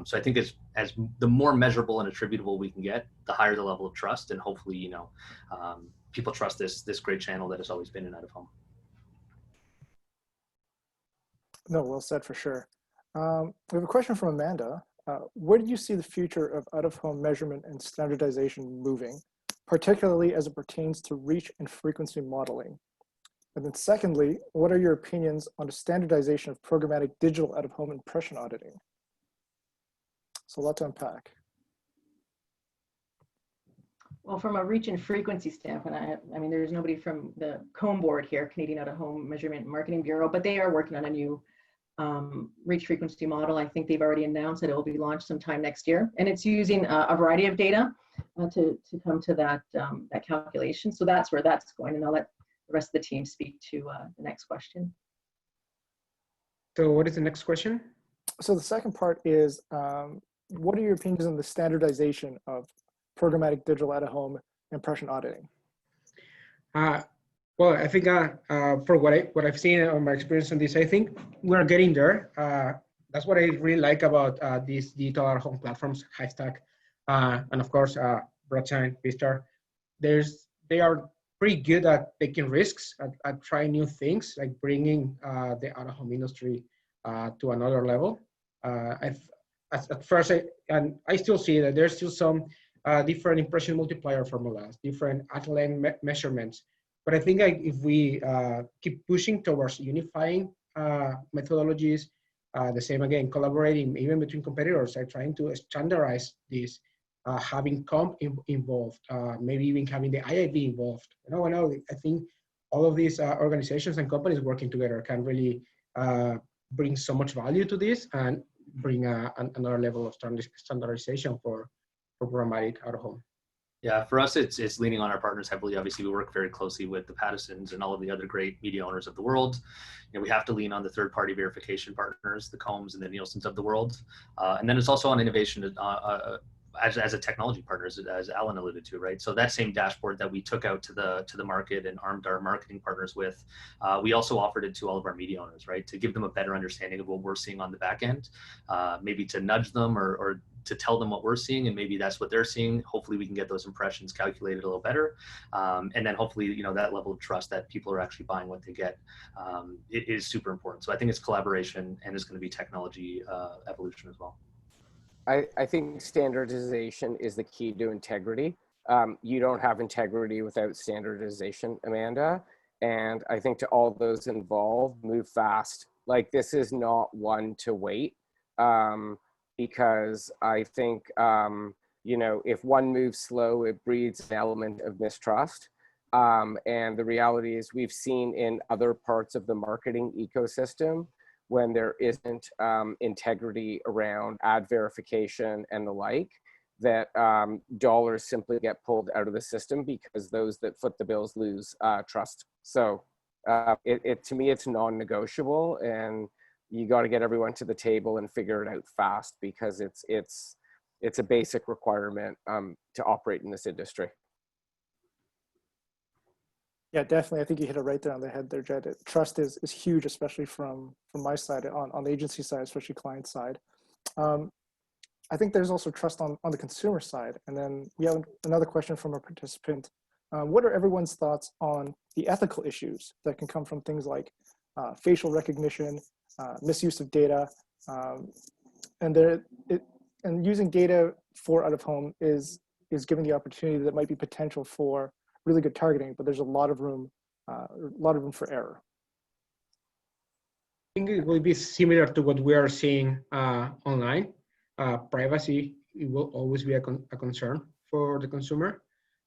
So I think as the more measurable and attributable we can get, the higher the level of trust, and hopefully, people trust this great channel that has always been in out-of-home. No, well said for sure. We have a question from Amanda. Where do you see the future of out-of-home measurement and standardization moving, particularly as it pertains to reach and frequency modeling? And then secondly, what are your opinions on the standardization of programmatic digital out-of-home impression auditing? So a lot to unpack. Well, from a reach and frequency standpoint, I mean, there's nobody from the COMB board here, Canadian Out-of-Home Measurement and Marketing Bureau, but they are working on a new reach frequency model. I think they've already announced that it will be launched sometime next year, and it's using a variety of data to come to that calculation. So that's where that's going, and I'll let the rest of the team speak to the next question. So what is the next question? So the second part is, what are your opinions on the standardization of programmatic digital out-of-home impression auditing? Well, I think for what I've seen on my experience on this, I think we're getting there. That's what I really like about these digital out-of-home platforms, Hivestack, and of course, Broadsign, Vistar. They are pretty good at taking risks, at trying new things, like bringing the out-of-home industry to another level. At first, I still see that there's still some different impression multiplier formulas, different at-length measurements. But I think if we keep pushing towards unifying methodologies, the same again, collaborating even between competitors, trying to standardize this, having comp involved, maybe even having the IIB involved. I think all of these organizations and companies working together can really bring so much value to this and bring another level of standardization for programmatic out-of-home. Yeah, for us, it's leaning on our partners heavily. Obviously, we work very closely with the Pattisons and all of the other great media owners of the world. We have to lean on the third-party verification partners, the Combs and the Nielsen's of the world. And then it's also on innovation as a technology partner, as Alan alluded to, right? So that same dashboard that we took out to the market and armed our marketing partners with, we also offered it to all of our media owners, right? To give them a better understanding of what we're seeing on the back end, maybe to nudge them or to tell them what we're seeing, and maybe that's what they're seeing. Hopefully we can get those impressions calculated a little better. And then hopefully, you know, that level of trust that people are actually buying what they get, it is super important. So I think it's collaboration, and it's going to be technology evolution as well. I think standardization is the key to integrity. You don't have integrity without standardization, Amanda. And I think to all those involved, move fast. Like, this is not one to wait. Because I think, you know, if one moves slow, it breeds an element of mistrust. And the reality is, we've seen in other parts of the marketing ecosystem, when there isn't integrity around ad verification and the like, that dollars simply get pulled out of the system because those that foot the bills lose trust. So to me, it's non-negotiable, and you got to get everyone to the table and figure it out fast, because it's a basic requirement to operate in this industry. Yeah, definitely. I think you hit it right there on the head there, Jed. Trust is huge, especially from my side, on the agency side, especially client side. I think there's also trust on the consumer side. And then we have another question from a participant. What are everyone's thoughts on the ethical issues that can come from things like facial recognition, misuse of data, and using data for out of home is giving the opportunity that might be potential for really good targeting, but there's a lot of room for error. I think it will be similar to what we are seeing online. Privacy, it will always be a concern for the consumer,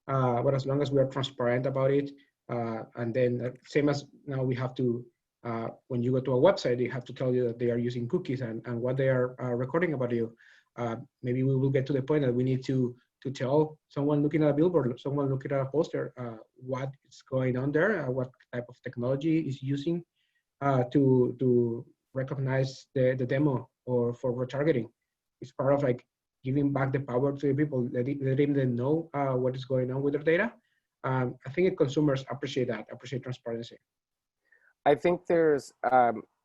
but as long as we are transparent about it, and then same as now, we have to, when you go to a website, they have to tell you that they are using cookies and what they are recording about you. Maybe we will get to the point that we need to tell someone looking at a billboard, someone looking at a poster, what is going on there, what type of technology is using to recognize the demo or for retargeting. It's part of like giving back the power to the people, letting them know what is going on with their data. I think consumers appreciate that, appreciate transparency. I think there's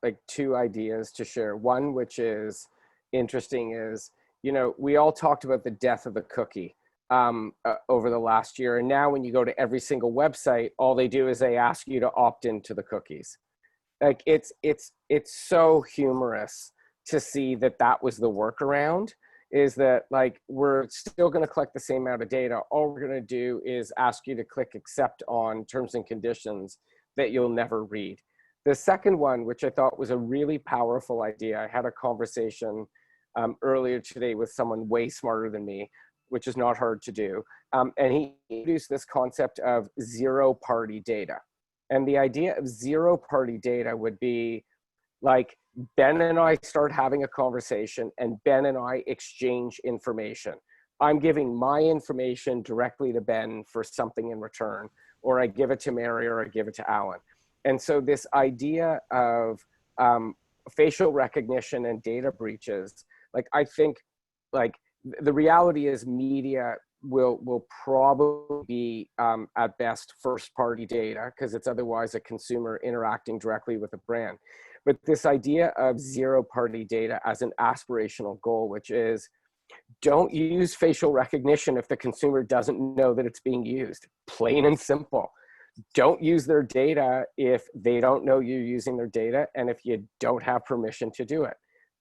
like two ideas to share. One, which is interesting, is, you know, we all talked about the death of the cookie over the last year. And now when you go to every single website, all they do is they ask you to opt into the cookies. Like, it's so humorous to see that was the workaround, is that, like, we're still going to collect the same amount of data. All we're going to do is ask you to click accept on terms and conditions that you'll never read. The second one, which I thought was a really powerful idea, I had a conversation earlier today with someone way smarter than me, which is not hard to do. And he introduced this concept of zero-party data. And the idea of zero-party data would be like, Ben and I start having a conversation, and Ben and I exchange information. I'm giving my information directly to Ben for something in return, or I give it to Mary, or I give it to Alan. And so this idea of facial recognition and data breaches, like, I think, like, the reality is media will probably be at best first party data, because it's otherwise a consumer interacting directly with a brand. But this idea of zero party data as an aspirational goal, which is, don't use facial recognition if the consumer doesn't know that it's being used. Plain and simple. Don't use their data if they don't know you're using their data, and if you don't have permission to do it.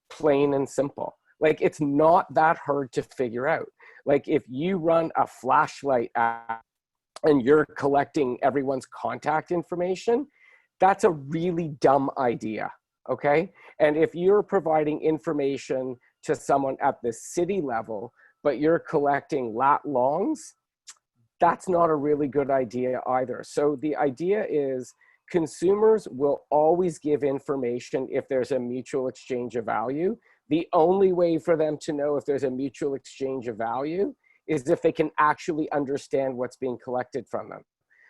Plain and simple. Like, it's not that hard to figure out. Like, if you run a flashlight app and you're collecting everyone's contact information, that's a really dumb idea, okay? And if you're providing information to someone at the city level, but you're collecting lat longs, that's not a really good idea either. So the idea is, consumers will always give information if there's a mutual exchange of value. The only way for them to know if there's a mutual exchange of value is if they can actually understand what's being collected from them.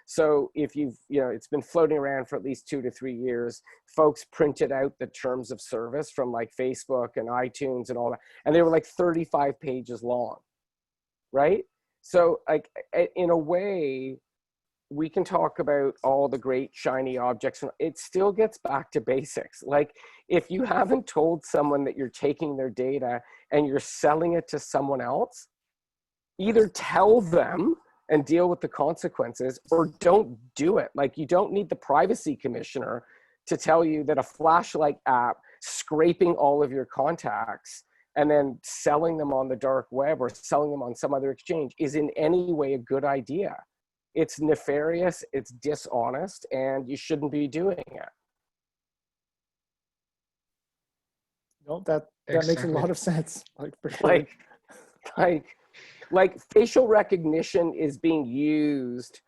So if you've, you know, it's been floating around for at least 2 to 3 years, folks printed out the terms of service from like Facebook and iTunes and all that, and they were like 35 pages long. right? So like in a way, we can talk about all the great shiny objects and it still gets back to basics. Like if you haven't told someone that you're taking their data and you're selling it to someone else, either tell them and deal with the consequences or don't do it. Like you don't need the privacy commissioner to tell you that a flashlight app scraping all of your contacts and then selling them on the dark web or selling them on some other exchange is in any way a good idea. It's nefarious, it's dishonest, and you shouldn't be doing it. No, that makes a lot of sense. Like for sure. Like facial recognition is being used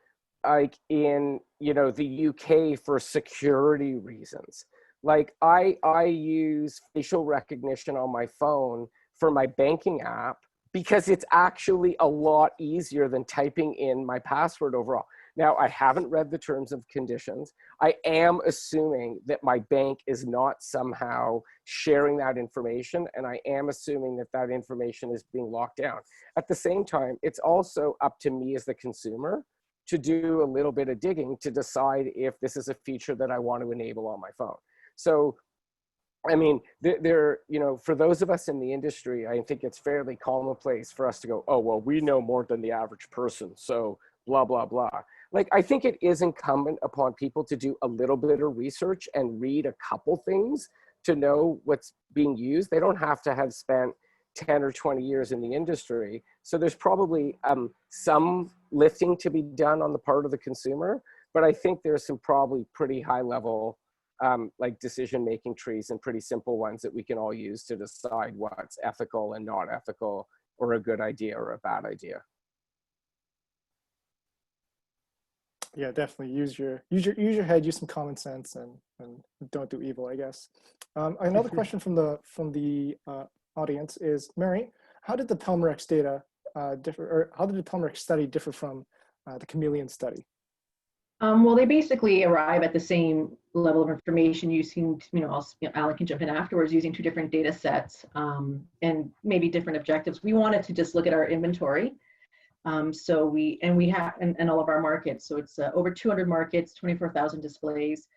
like in, you know, the UK for security reasons. Like I use facial recognition on my phone for my banking app because it's actually a lot easier than typing in my password overall. Now, I haven't read the terms and conditions. I am assuming that my bank is not somehow sharing that information, and I am assuming that that information is being locked down. At the same time, it's also up to me as the consumer to do a little bit of digging to decide if this is a feature that I want to enable on my phone. So, I mean, there, you know, for those of us in the industry, I think it's fairly commonplace for us to go, oh, well, we know more than the average person, so blah, blah, blah. Like, I think it is incumbent upon people to do a little bit of research and read a couple things to know what's being used. They don't have to have spent 10 or 20 years in the industry. So there's probably some lifting to be done on the part of the consumer, but I think there's some probably pretty high level like decision-making trees and pretty simple ones that we can all use to decide what's ethical and not ethical, or a good idea or a bad idea. Yeah, definitely use your head, use some common sense, and don't do evil, I guess. Another question from the audience is, Mary, how did the Pelmerex data differ, or how did the Pelmerex study differ from the Chameleon study? Well, they basically arrive at the same level of information using, Alan can jump in afterwards, using two different data sets and maybe different objectives. We wanted to just look at our inventory. So we have, and all of our markets. So it's over 200 markets, 24,000 displays.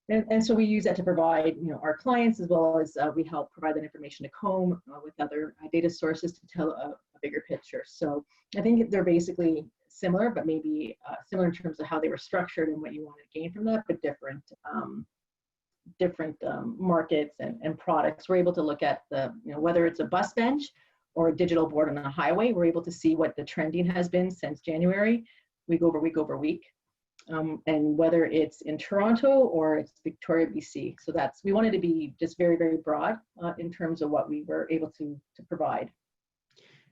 And so we use that to provide, our clients, as well as we help provide that information to comb with other data sources to tell a bigger picture. So I think they're basically similar, but maybe similar in terms of how they were structured and what you want to gain from that, but different markets and products. We're able to look at the, whether it's a bus bench or a digital board on a highway, we're able to see what the trending has been since January, week over week over week. And whether it's in Toronto or it's Victoria, BC. So we wanted to be just very, very broad in terms of what we were able to provide.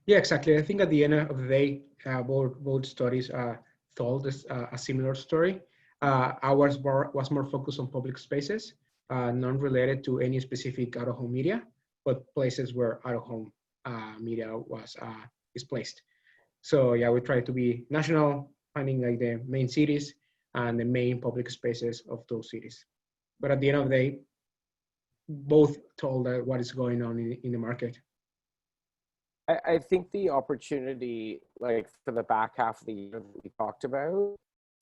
Yeah, exactly. I think at the end of the day, both studies told us a similar story. Ours was more focused on public spaces, non-related to any specific out-of-home media, but places where out-of-home media is placed. So yeah, we try to be national, finding like the main cities and the main public spaces of those cities. But at the end of the day, both told what is going on in the market. I think the opportunity, like for the back half of the year that we talked about,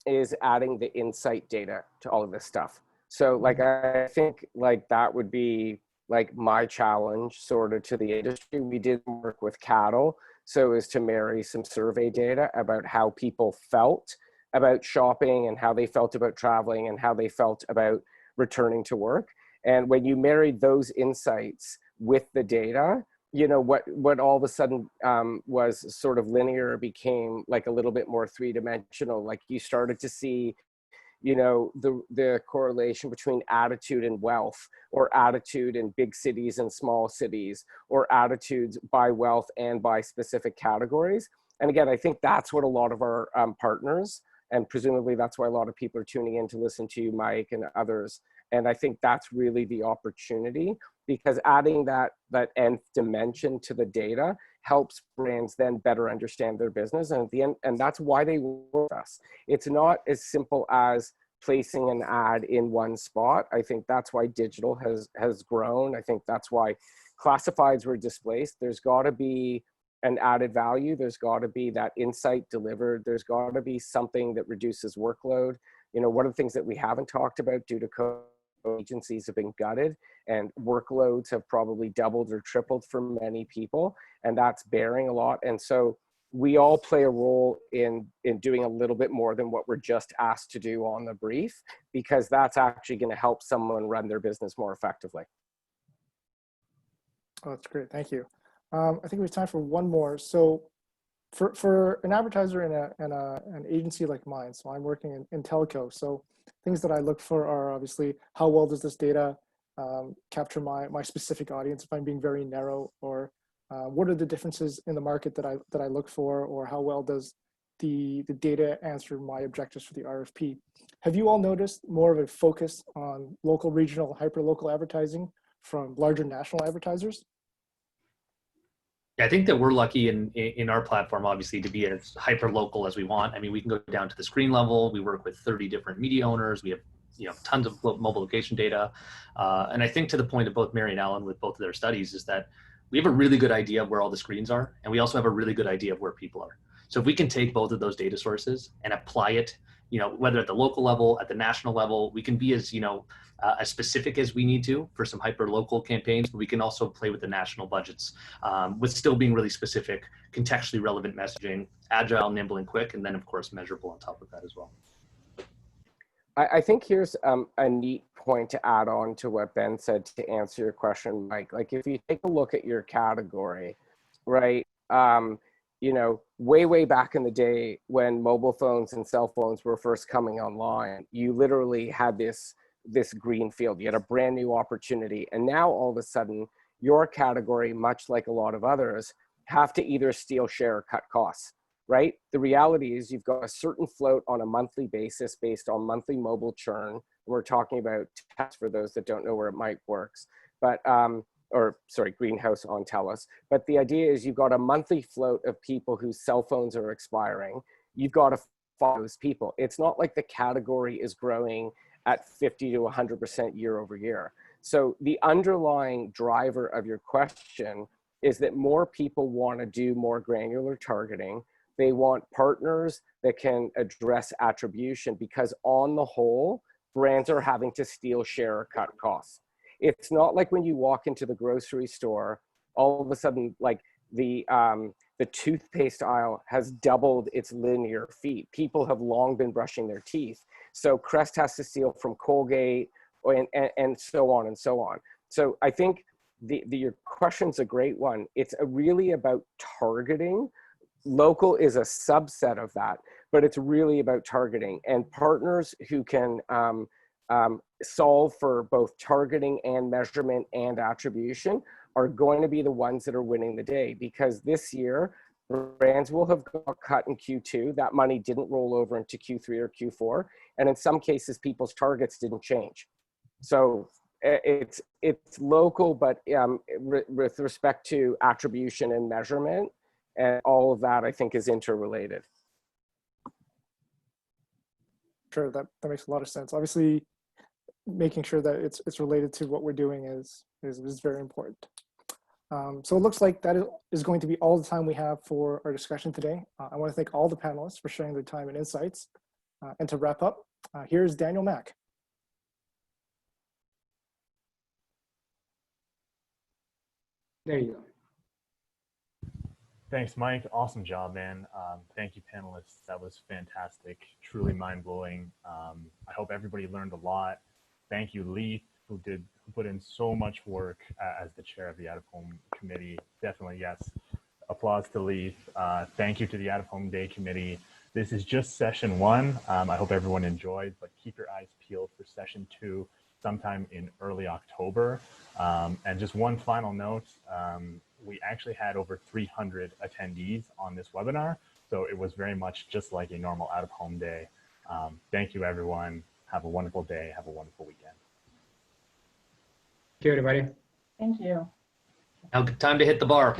is adding the insight data to all of this stuff. So like, I think like that would be like my challenge sort of to the industry. We did work with cattle, so as to marry some survey data about how people felt about shopping and how they felt about traveling and how they felt about returning to work. And when you married those insights with the data, what all of a sudden was sort of linear became like a little bit more three-dimensional. Like you started to see, the correlation between attitude and wealth, or attitude in big cities and small cities, or attitudes by wealth and by specific categories. And again, I think that's what a lot of our partners, and presumably that's why a lot of people are tuning in to listen to you, Mike, and others. And I think that's really the opportunity, because adding that nth dimension to the data helps brands then better understand their business. And at the end, and that's why they work with us. It's not as simple as placing an ad in one spot. I think that's why digital has grown. I think that's why classifieds were displaced. There's got to be an added value. There's got to be that insight delivered. There's got to be something that reduces workload. You know, one of the things that we haven't talked about due to COVID, agencies have been gutted and workloads have probably doubled or tripled for many people, and that's bearing a lot. And so we all play a role in doing a little bit more than what we're just asked to do on the brief, because that's actually going to help someone run their business more effectively. Oh, that's great. Thank you. I think we have time for one more. So for an advertiser and an agency like mine, so I'm working in telco. So things that I look for are obviously how well does this data capture my specific audience if I'm being very narrow, or what are the differences in the market that I look for, or how well does the data answer my objectives for the RFP. Have you all noticed more of a focus on local, regional, hyper-local advertising from larger national advertisers? Yeah, I think that we're lucky in our platform, obviously, to be as hyper local as we want. I mean, we can go down to the screen level. We work with 30 different media owners. We have, you know, tons of mobile location data. And I think to the point of both Mary and Alan with both of their studies is that we have a really good idea of where all the screens are, and we also have a really good idea of where people are. So if we can take both of those data sources and apply it, you know, whether at the local level, at the national level, we can be as, you know, as specific as we need to for some hyper local campaigns, but we can also play with the national budgets with still being really specific, contextually relevant messaging, agile, nimble, and quick, and then of course measurable on top of that as well. I think here's a neat point to add on to what Ben said to answer your question, Mike. Like if you take a look at your category, right? You know, way back in the day when mobile phones and cell phones were first coming online, you literally had this green field. You had a brand new opportunity. And now all of a sudden, your category, much like a lot of others, have to either steal share or cut costs, right? The reality is you've got a certain float on a monthly basis based on monthly mobile churn. We're talking about tests for those that don't know where it might works, but or sorry, Greenhouse on TELUS. But the idea is you've got a monthly float of people whose cell phones are expiring. You've got to follow those people. It's not like the category is growing at 50 to 100% year over year. So the underlying driver of your question is that more people want to do more granular targeting. They want partners that can address attribution, because on the whole, brands are having to steal share or cut costs. It's not like when you walk into the grocery store, all of a sudden, like the toothpaste aisle has doubled its linear feet. People have long been brushing their teeth. So Crest has to steal from Colgate and so on and so on. So I think your question's a great one. It's really about targeting. Local is a subset of that, but it's really about targeting, and partners who can solve for both targeting and measurement and attribution are going to be the ones that are winning the day, because this year brands will have got cut in Q2. That money didn't roll over into Q3 or Q4. And in some cases, people's targets didn't change. So it's local, but with respect to attribution and measurement, and all of that, I think, is interrelated. Sure, that makes a lot of sense. Obviously, making sure that it's related to what we're doing is very important. So it looks like that is going to be all the time we have for our discussion today. I want to thank all the panelists for sharing their time and insights. And to wrap up, here's Daniel Mack. There you go. Thanks, Mike. Awesome job, man. Thank you, panelists. That was fantastic. Truly mind-blowing. I hope everybody learned a lot. Thank you, Leith, who put in so much work as the chair of the Out-of-Home Committee. Definitely, yes. Applause to Leith. Thank you to the Out-of-Home Day Committee. This is just session 1. I hope everyone enjoyed, but keep your eyes peeled for session 2 sometime in early October. And just one final note, we actually had over 300 attendees on this webinar, so it was very much just like a normal Out-of-Home Day. Thank you, everyone. Have a wonderful day. Have a wonderful weekend. Thank you, everybody. Thank you. Now, time to hit the bar.